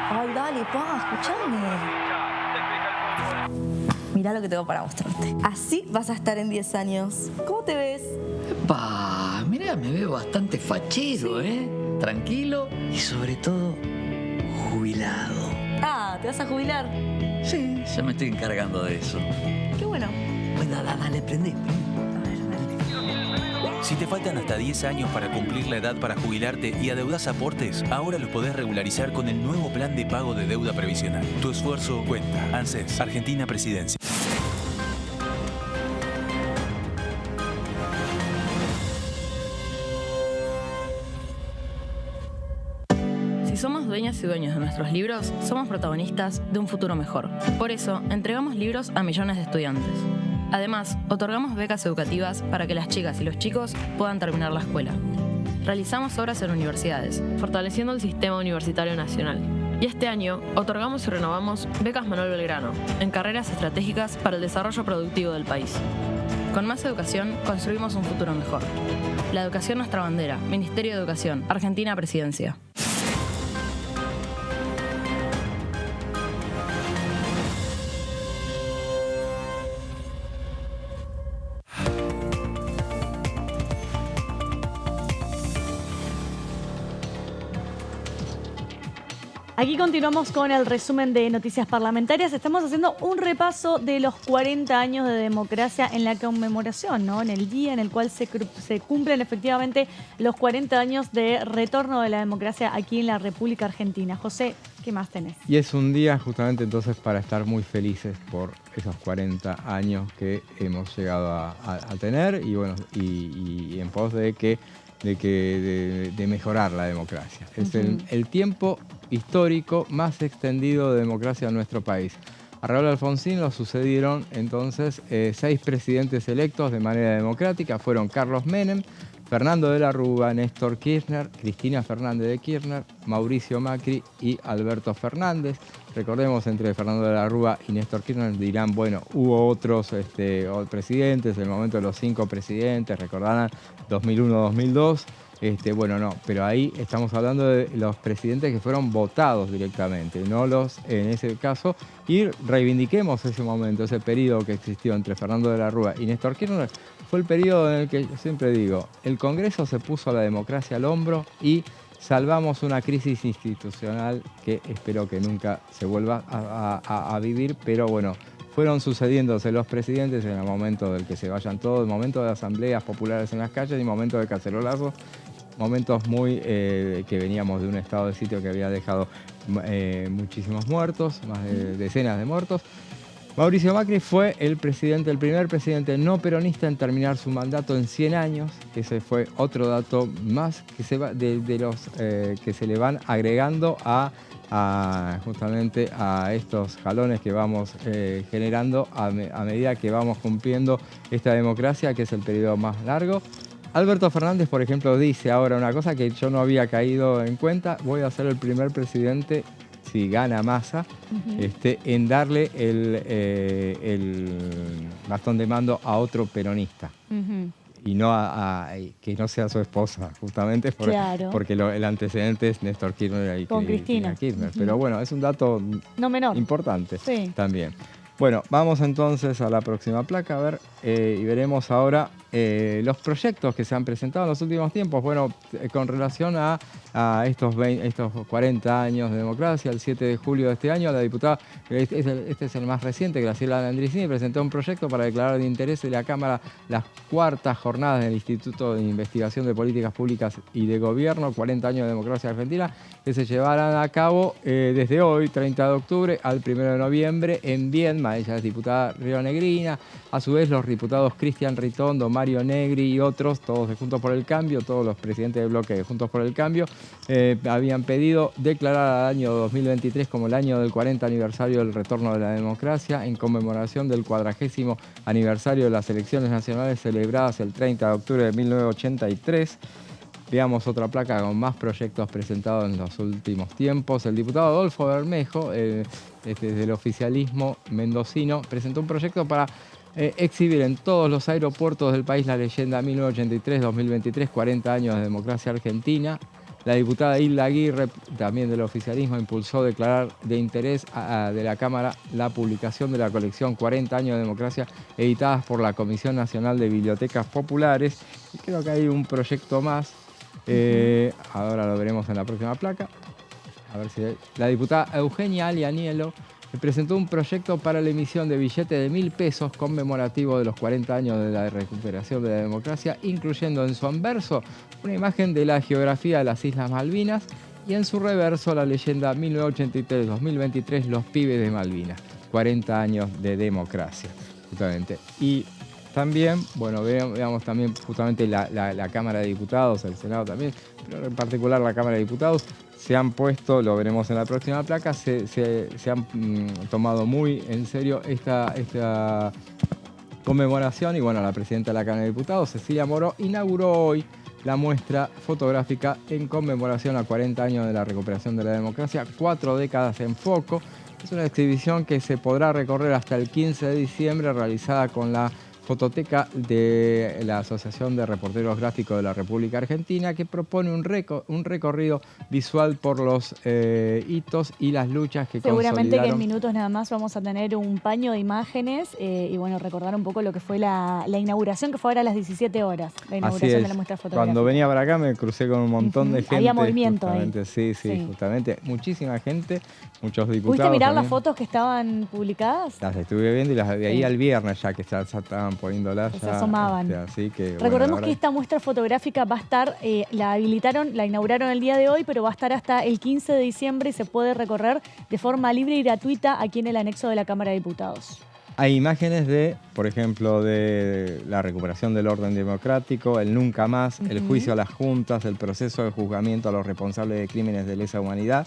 Ay, dale, escuchame. Mirá lo que tengo para mostrarte. Así vas a estar en 10 años. ¿Cómo te ves? mirá, me veo bastante fachero, tranquilo y sobre todo jubilado. Ah, ¿te vas a jubilar? Sí, ya me estoy encargando de eso. Qué bueno. Bueno, dale, prendí. Si te faltan hasta 10 años para cumplir la edad para jubilarte y adeudás aportes, ahora los podés regularizar con el nuevo plan de pago de deuda previsional. Tu esfuerzo cuenta. ANSES, Argentina Presidencia. Si somos dueñas y dueños de nuestros libros, somos protagonistas de un futuro mejor. Por eso, entregamos libros a millones de estudiantes. Además, otorgamos becas educativas para que las chicas y los chicos puedan terminar la escuela. Realizamos obras en universidades, fortaleciendo el sistema universitario nacional. Y este año, otorgamos y renovamos becas Manuel Belgrano, en carreras estratégicas para el desarrollo productivo del país. Con más educación, construimos un futuro mejor. La educación nuestra bandera. Ministerio de Educación. Argentina Presidencia. Aquí continuamos con el resumen de noticias parlamentarias. Estamos haciendo un repaso de los 40 años de democracia en la conmemoración, ¿no? En el día en el cual se cumplen efectivamente los 40 años de retorno de la democracia aquí en la República Argentina. José, ¿qué más tenés? Y es un día justamente entonces para estar muy felices por esos 40 años que hemos llegado a tener y bueno, y en pos de mejorar la democracia. Es el tiempo histórico más extendido de democracia en nuestro país. A Raúl Alfonsín lo sucedieron entonces 6 presidentes electos de manera democrática. Fueron Carlos Menem, Fernando de la Rúa, Néstor Kirchner, Cristina Fernández de Kirchner, Mauricio Macri y Alberto Fernández. Recordemos, entre Fernando de la Rúa y Néstor Kirchner dirán, bueno, hubo otros presidentes, en el momento de los 5 presidentes, recordarán 2001-2002. Bueno, no, pero ahí estamos hablando de los presidentes que fueron votados directamente, no los, en ese caso, y reivindiquemos ese momento, ese periodo que existió entre Fernando de la Rúa y Néstor Kirchner. Fue el periodo en el que, yo siempre digo, el Congreso se puso a la democracia al hombro y salvamos una crisis institucional que espero que nunca se vuelva a vivir, pero bueno, fueron sucediéndose los presidentes en el momento del que se vayan todos, el momento de asambleas populares en las calles y momento de cacerolazos, momentos muy que veníamos de un estado de sitio que había dejado muchísimos muertos, más de decenas de muertos. Mauricio Macri fue el primer presidente no peronista en terminar su mandato en 100 años. Ese fue otro dato más que de los que se le van agregando justamente a estos jalones que vamos generando a medida que vamos cumpliendo esta democracia, que es el periodo más largo. Alberto Fernández, por ejemplo, dice ahora una cosa que yo no había caído en cuenta: voy a ser el primer presidente, si gana Massa, en darle el bastón de mando a otro peronista. Y no que no sea su esposa, justamente porque el antecedente es Néstor Kirchner y Cristina Kirchner. Pero bueno, es un dato no menor, importante también. Bueno, vamos entonces a la próxima placa, a ver, y veremos ahora los proyectos que se han presentado en los últimos tiempos. Bueno, con relación a estos 40 años de democracia, el 7 de julio de este año, la diputada, este es el más reciente, Graciela Landricini, presentó un proyecto para declarar de interés de la Cámara las 4ª jornadas del Instituto de Investigación de Políticas Públicas y de Gobierno, 40 años de democracia argentina, que se llevarán a cabo desde hoy, 30 de octubre, al 1 de noviembre, en Viedma. Ella es diputada rionegrina. A su vez, los diputados Cristian Ritondo, Mario Negri y otros, todos de Juntos por el Cambio, todos los presidentes del bloque de Juntos por el Cambio, habían pedido declarar al año 2023 como el año del 40 aniversario del retorno de la democracia, en conmemoración del 40º aniversario de las elecciones nacionales celebradas el 30 de octubre de 1983. Veamos otra placa con más proyectos presentados en los últimos tiempos. El diputado Adolfo Bermejo, desde el oficialismo mendocino, presentó un proyecto para exhibir en todos los aeropuertos del país la leyenda 1983-2023, 40 años de democracia argentina. La diputada Hilda Aguirre, también del oficialismo, impulsó declarar de interés de la Cámara la publicación de la colección 40 años de democracia editadas por la Comisión Nacional de Bibliotecas Populares. Y creo que hay un proyecto más, ahora lo veremos en la próxima placa. A ver si la diputada Eugenia Alianielo presentó un proyecto para la emisión de billetes de 1.000 pesos conmemorativo de los 40 años de la recuperación de la democracia, incluyendo en su anverso una imagen de la geografía de las Islas Malvinas y en su reverso la leyenda 1983-2023, los pibes de Malvinas, 40 años de democracia, justamente. Y también, bueno, veamos también justamente la Cámara de Diputados, el Senado también, pero en particular la Cámara de Diputados, se han puesto, lo veremos en la próxima placa, se han tomado muy en serio esta conmemoración y bueno, la presidenta de la Cámara de Diputados, Cecilia Moró, inauguró hoy la muestra fotográfica en conmemoración a 40 años de la recuperación de la democracia, 4 décadas en foco. Es una exhibición que se podrá recorrer hasta el 15 de diciembre, realizada con la fototeca de la Asociación de Reporteros Gráficos de la República Argentina, que propone un recorrido visual por los hitos y las luchas que seguramente consolidaron. que en minutos nada más vamos a tener un paño de imágenes y bueno, recordar un poco lo que fue la inauguración, que fue ahora a las 17 horas, la inauguración de la muestra fotográfica. Cuando venía para acá me crucé con un montón de gente. Había movimiento ahí. Sí, justamente. Muchísima gente, muchos diputados. ¿Pudiste mirar también. las fotos que estaban publicadas? Las estuve viendo y las veía al viernes ya, que estaban poniéndolas. Se asomaban. Así que, recordemos que esta muestra fotográfica va a estar, la inauguraron el día de hoy, pero va a estar hasta el 15 de diciembre y se puede recorrer de forma libre y gratuita aquí en el anexo de la Cámara de Diputados. Hay imágenes de, por ejemplo, de la recuperación del orden democrático, el nunca más, el juicio a las juntas, el proceso de juzgamiento a los responsables de crímenes de lesa humanidad,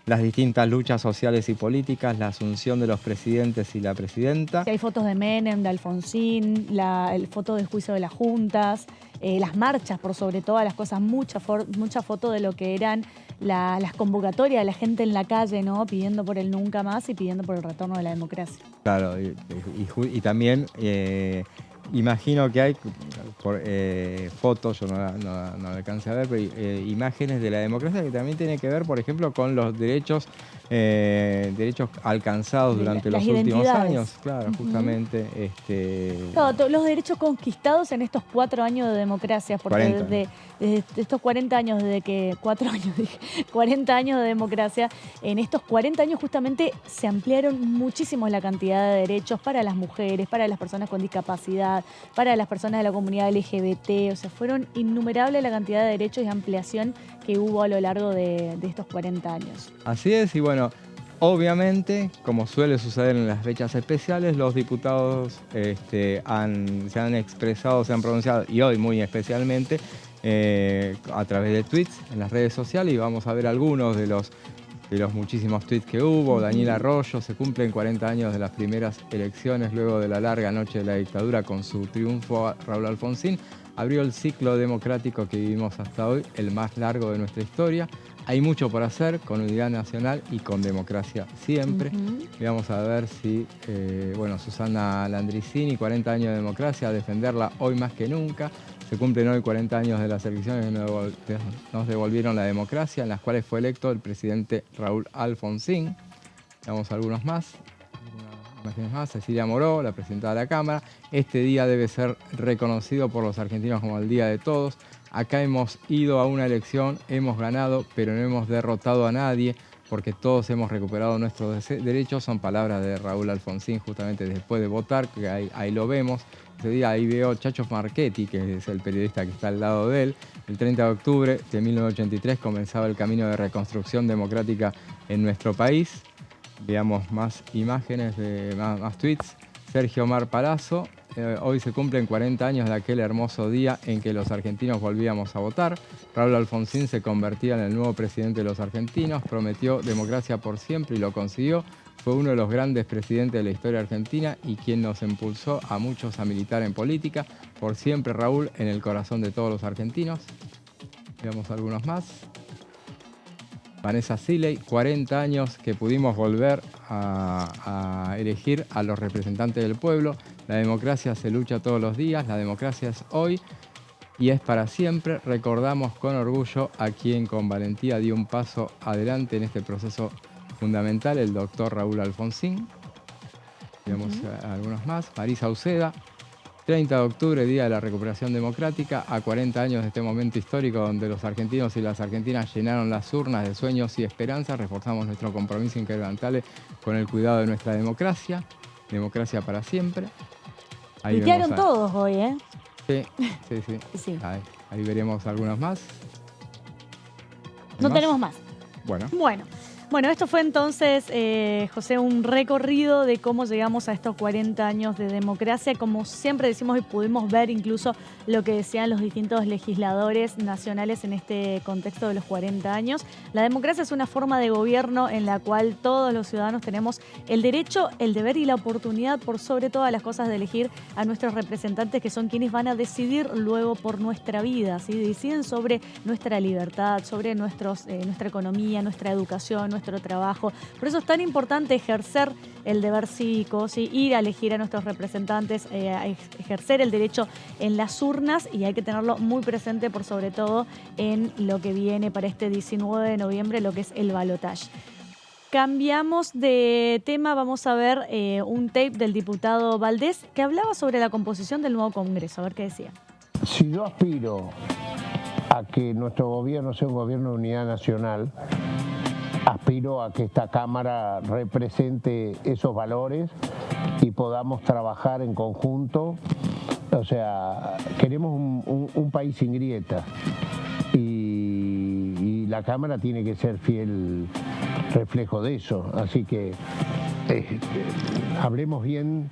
las distintas luchas sociales y políticas, la asunción de los presidentes y la presidenta. Hay fotos de Menem, de Alfonsín, el foto del juicio de las juntas, las marchas por sobre todas las cosas, mucha foto de lo que eran las convocatorias de la gente en la calle, ¿no? Pidiendo por el nunca más y pidiendo por el retorno de la democracia. Claro, y también imagino que hay fotos, yo no alcancé a ver, pero imágenes de la democracia que también tiene que ver, por ejemplo, con los derechos alcanzados durante los últimos años. Claro, justamente. Claro, los derechos conquistados en estos 4 años de democracia, porque desde estos 40 años, 40 años de democracia, en estos 40 años justamente se ampliaron muchísimo la cantidad de derechos para las mujeres, para las personas con discapacidad, para las personas de la comunidad LGBT, o sea, fueron innumerables la cantidad de derechos y ampliación que hubo a lo largo de estos 40 años. Así es, y bueno, obviamente, como suele suceder en las fechas especiales, los diputados se han expresado, se han pronunciado, y hoy muy especialmente, a través de tweets en las redes sociales, y vamos a ver algunos de los muchísimos tweets que hubo. Daniel Arroyo: se cumplen 40 años de las primeras elecciones luego de la larga noche de la dictadura. Con su triunfo, Raúl Alfonsín abrió el ciclo democrático que vivimos hasta hoy, el más largo de nuestra historia. Hay mucho por hacer, con unidad nacional y con democracia siempre. Y vamos a ver si, Susana Landricini, 40 años de democracia, a defenderla hoy más que nunca. Se cumplen hoy 40 años de las elecciones que nos devolvieron la democracia, en las cuales fue electo el presidente Raúl Alfonsín. Veamos algunos más. Cecilia Moró, la presidenta de la Cámara: este día debe ser reconocido por los argentinos como el día de todos. Acá hemos ido a una elección, hemos ganado, pero no hemos derrotado a nadie, porque todos hemos recuperado nuestros derechos. Son palabras de Raúl Alfonsín justamente después de votar, que ahí lo vemos. Ese día ahí veo Chacho Marchetti, que es el periodista que está al lado de él. El 30 de octubre de 1983 comenzaba el camino de reconstrucción democrática en nuestro país. Veamos más imágenes, más tweets. Sergio Omar Palazzo: hoy se cumplen 40 años de aquel hermoso día en que los argentinos volvíamos a votar. Raúl Alfonsín se convertía en el nuevo presidente de los argentinos, prometió democracia por siempre y lo consiguió. Fue uno de los grandes presidentes de la historia argentina y quien nos impulsó a muchos a militar en política. Por siempre, Raúl, en el corazón de todos los argentinos. Veamos algunos más. Vanessa Siley: 40 años que pudimos volver a elegir a los representantes del pueblo. La democracia se lucha todos los días, la democracia es hoy. y es para siempre. Recordamos con orgullo a quien con valentía dio un paso adelante en este proceso fundamental, el doctor Raúl Alfonsín. Tenemos algunos más. Marisa Uceda, 30 de octubre, Día de la Recuperación Democrática, a 40 años de este momento histórico donde los argentinos y las argentinas llenaron las urnas de sueños y esperanzas, reforzamos nuestro compromiso inquebrantable con el cuidado de nuestra democracia. Democracia para siempre. Tuitearon todos hoy, ¿eh? Sí. Ahí veremos algunos más. No tenemos más. Bueno, esto fue entonces, José, un recorrido de cómo llegamos a estos 40 años de democracia. Como siempre decimos y pudimos ver incluso lo que decían los distintos legisladores nacionales en este contexto de los 40 años. La democracia es una forma de gobierno en la cual todos los ciudadanos tenemos el derecho, el deber y la oportunidad, por sobre todas las cosas, de elegir a nuestros representantes, que son quienes van a decidir luego por nuestra vida, ¿sí? Deciden sobre nuestra libertad, sobre nuestra economía, nuestra educación, nuestro trabajo. Por eso es tan importante ejercer el deber cívico, ¿sí? Ir a elegir a nuestros representantes, a ejercer el derecho en las urnas, y hay que tenerlo muy presente por sobre todo en lo que viene para este 19 de noviembre, lo que es el balotaje. Cambiamos de tema, vamos a ver un tape del diputado Valdés que hablaba sobre la composición del nuevo Congreso. A ver qué decía. Si yo aspiro a que nuestro gobierno sea un gobierno de unidad nacional, aspiro a que esta Cámara represente esos valores y podamos trabajar en conjunto. O sea, queremos un país sin grieta y la Cámara tiene que ser fiel reflejo de eso. Así que hablemos bien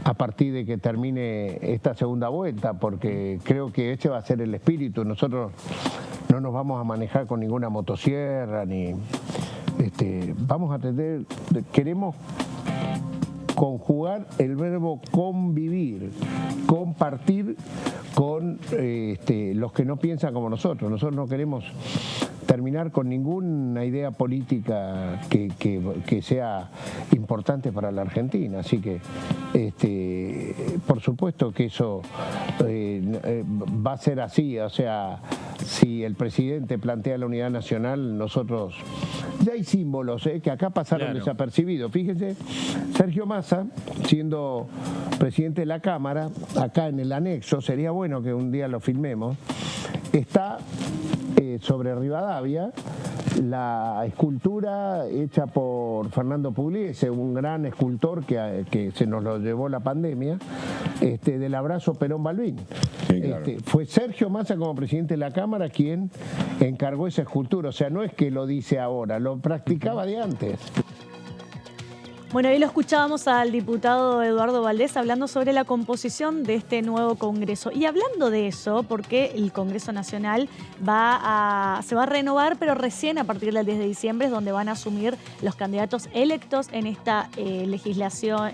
a partir de que termine esta segunda vuelta, porque creo que ese va a ser el espíritu. Nosotros no nos vamos a manejar con ninguna motosierra, ni vamos a tener, queremos conjugar el verbo convivir, compartir con los que no piensan como nosotros. Nosotros no queremos terminar con ninguna idea política que sea importante para la Argentina. Así que, por supuesto que eso va a ser así. O sea, si el presidente plantea la unidad nacional, nosotros... Ya hay símbolos que acá pasaron desapercibidos. Fíjense, Sergio Massa, siendo presidente de la Cámara, acá en el anexo, sería bueno que un día lo filmemos, está sobre Rivadavia la escultura hecha por Fernando Pugliese, un gran escultor que se nos lo llevó la pandemia, del abrazo Perón-Balbín. Sí, claro. Fue Sergio Massa, como presidente de la Cámara, quien encargó esa escultura. O sea, no es que lo dice ahora, lo practicaba de antes. Bueno, ahí lo escuchábamos al diputado Eduardo Valdés hablando sobre la composición de este nuevo Congreso. Y hablando de eso, porque el Congreso Nacional se va a renovar, pero recién a partir del 10 de diciembre es donde van a asumir los candidatos electos en esta elección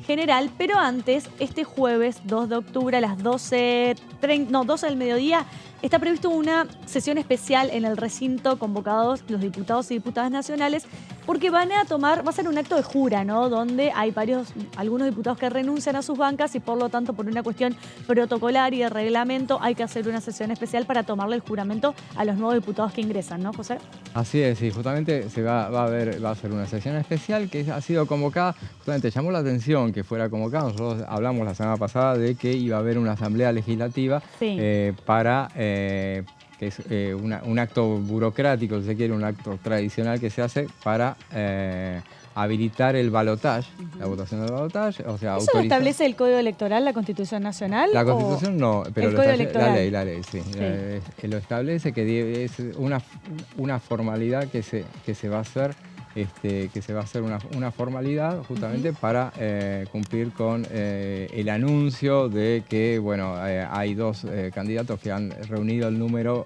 general. Pero antes, este jueves 2 de octubre a las 12 del mediodía, está previsto una sesión especial en el recinto, convocados los diputados y diputadas nacionales, porque va a ser un acto de jura, ¿no? Donde hay algunos diputados que renuncian a sus bancas y por lo tanto, por una cuestión protocolar y de reglamento, hay que hacer una sesión especial para tomarle el juramento a los nuevos diputados que ingresan, ¿no, José? Así es, y justamente va a ser una sesión especial que ha sido convocada. Justamente llamó la atención que fuera convocada. Nosotros hablamos la semana pasada de que iba a haber una asamblea legislativa para... que es un acto burocrático, si se quiere, un acto tradicional que se hace para habilitar el balotaje, la votación del balotaje. O sea, ¿eso lo establece el Código Electoral, la Constitución Nacional? La Constitución no, pero la ley, sí. Lo establece, que es una formalidad que se va a hacer. Que se va a hacer una formalidad justamente para cumplir con el anuncio de que hay dos candidatos que han reunido el número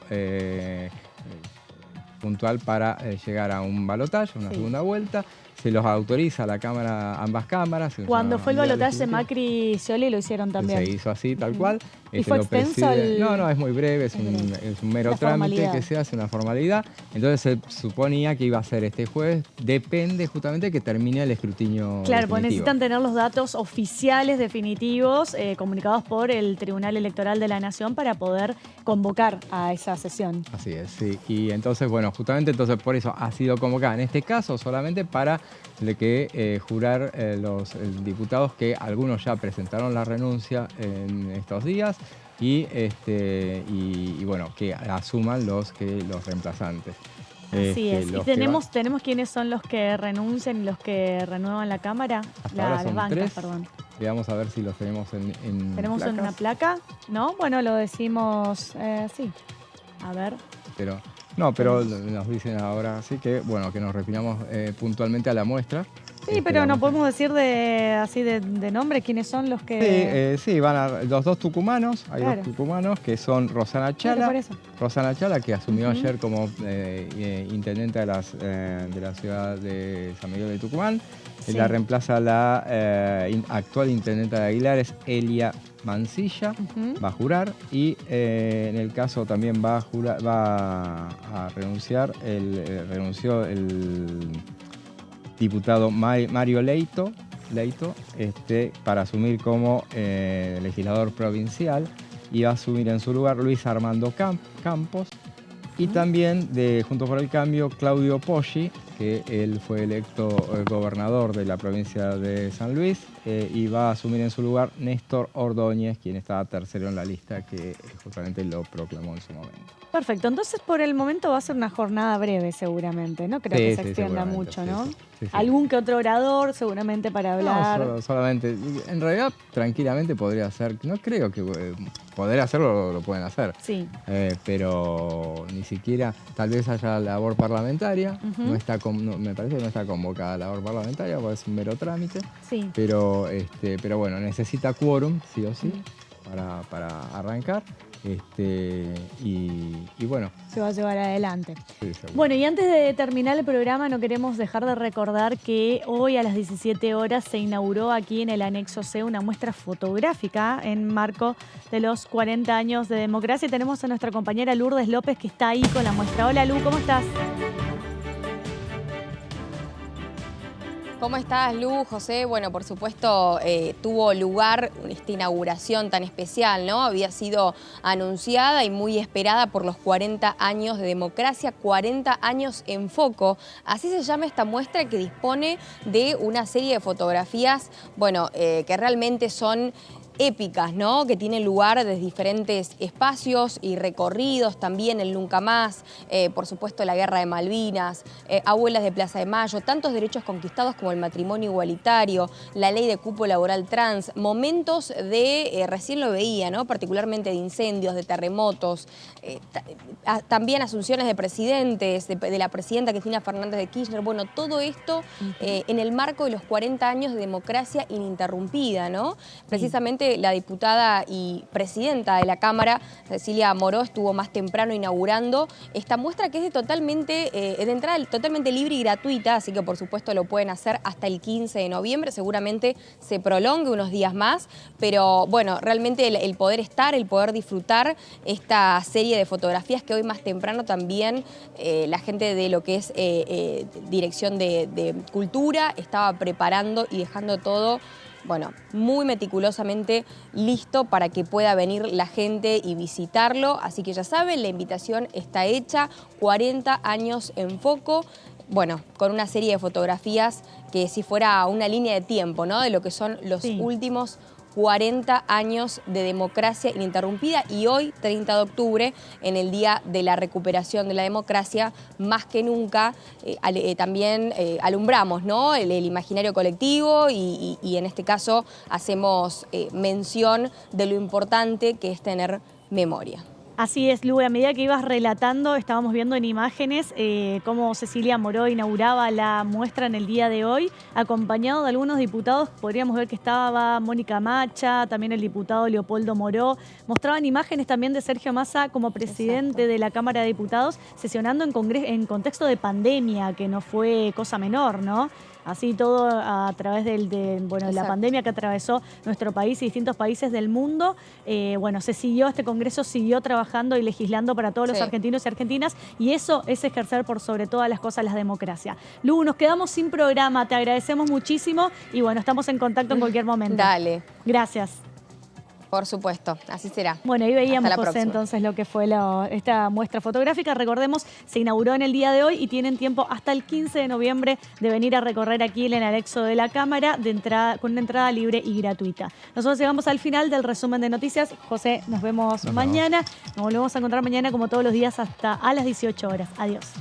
puntual para llegar a un balotaje, una segunda vuelta. se los autoriza a la Cámara, ambas cámaras. Cuando fue el balotaje Macri-Scioli lo hicieron también. Se hizo así, tal cual. ¿Y fue extenso No, es muy breve, es un mero trámite que se hace, una formalidad. Entonces se suponía que iba a ser este jueves, depende justamente que termine el escrutinio. Claro, pues necesitan tener los datos oficiales definitivos comunicados por el Tribunal Electoral de la Nación para poder convocar a esa sesión. Así es, sí. Y entonces, bueno, justamente por eso ha sido convocada. En este caso, solamente para jurar los diputados, que algunos ya presentaron la renuncia en estos días, y bueno, que asuman los reemplazantes. Así es. ¿Y tenemos quiénes son los que renuncian y los que renuevan la Cámara? Las bancas, 3. Perdón. Vamos a ver si los tenemos en ¿Tenemos placas. en una placa? ¿No? Bueno, lo decimos, sí. A ver. Pero nos dicen ahora sí que, bueno, que nos refiramos puntualmente a la muestra. Sí, pero no podemos decir de nombre quiénes son los que... Sí, van los dos tucumanos, hay dos tucumanos que son Rosana Chala. Rosana Chala, que asumió ayer como intendente de la ciudad de San Miguel de Tucumán. Sí. La reemplaza la actual intendente de Aguilares, Elia Mancilla, va a jurar, y en el caso también va a renunciar, renunció el diputado Mario Leito, para asumir como legislador provincial, y va a asumir en su lugar Luis Armando Campos, y también de Juntos por el Cambio, Claudio Poggi, que él fue electo gobernador de la provincia de San Luis, y va a asumir en su lugar Néstor Ordóñez, quien estaba tercero en la lista, que justamente lo proclamó en su momento. Perfecto, entonces por el momento va a ser una jornada breve seguramente, no creo que se extienda mucho, ¿no? Sí. Algún que otro orador seguramente para hablar. No, solamente, en realidad tranquilamente podría ser, no creo que poder hacerlo lo pueden hacer. Sí. Pero ni siquiera, tal vez haya labor parlamentaria, me parece que no está convocada labor parlamentaria, porque es un mero trámite. Sí. Pero bueno, necesita quórum, sí o sí, para arrancar. Y bueno. Se va a llevar adelante. Sí, bueno, y antes de terminar el programa, no queremos dejar de recordar que hoy a las 17 horas se inauguró aquí en el Anexo C una muestra fotográfica en marco de los 40 años de democracia. Y tenemos a nuestra compañera Lourdes López, que está ahí con la muestra. Hola, Lu, ¿cómo estás? ¿Cómo estás, Lu, José? Bueno, por supuesto, tuvo lugar esta inauguración tan especial, ¿no? Había sido anunciada y muy esperada por los 40 años de democracia, 40 años en foco. Así se llama esta muestra, que dispone de una serie de fotografías, bueno, que realmente son épicas, ¿no? Que tienen lugar desde diferentes espacios y recorridos, también el Nunca Más, por supuesto la Guerra de Malvinas, Abuelas de Plaza de Mayo, tantos derechos conquistados como el matrimonio igualitario, la ley de cupo laboral trans, momentos de, recién lo veía, ¿no? Particularmente de incendios, de terremotos, también asunciones de presidentes, de la presidenta Cristina Fernández de Kirchner, bueno, todo esto en el marco de los 40 años de democracia ininterrumpida, ¿no? Precisamente la diputada y presidenta de la Cámara, Cecilia Moró, estuvo más temprano inaugurando esta muestra, que es de entrada totalmente libre y gratuita, así que por supuesto lo pueden hacer hasta el 15 de noviembre, seguramente se prolongue unos días más, pero bueno, realmente el poder estar, el poder disfrutar esta serie de fotografías que hoy más temprano también la gente de lo que es Dirección de Cultura estaba preparando y dejando todo, bueno, muy meticulosamente listo para que pueda venir la gente y visitarlo. Así que ya saben, la invitación está hecha, 40 años en foco, bueno, con una serie de fotografías que si fuera una línea de tiempo, ¿no? De lo que son los últimos 40 años de democracia ininterrumpida, y hoy, 30 de octubre, en el Día de la Recuperación de la Democracia, más que nunca también alumbramos, ¿no? el imaginario colectivo y en este caso hacemos mención de lo importante que es tener memoria. Así es, Lu, a medida que ibas relatando, estábamos viendo en imágenes cómo Cecilia Moró inauguraba la muestra en el día de hoy, acompañado de algunos diputados. Podríamos ver que estaba Mónica Macha, también el diputado Leopoldo Moró. Mostraban imágenes también de Sergio Massa como presidente de la Cámara de Diputados, sesionando en contexto de pandemia, que no fue cosa menor, ¿no? así todo a través de la pandemia que atravesó nuestro país y distintos países del mundo. Se siguió, este Congreso siguió trabajando y legislando para todos los argentinos y argentinas, y eso es ejercer por sobre todas las cosas la democracia. Lu, nos quedamos sin programa, te agradecemos muchísimo y bueno, estamos en contacto en cualquier momento. Dale. Gracias. Por supuesto, así será. Bueno, ahí veíamos, José, próxima. Entonces lo que fue esta muestra fotográfica. Recordemos, se inauguró en el día de hoy y tienen tiempo hasta el 15 de noviembre de venir a recorrer aquí en el anexo de la Cámara con una entrada libre y gratuita. Nosotros llegamos al final del resumen de noticias. José, nos vemos mañana. Nos volvemos a encontrar mañana como todos los días hasta a las 18 horas. Adiós.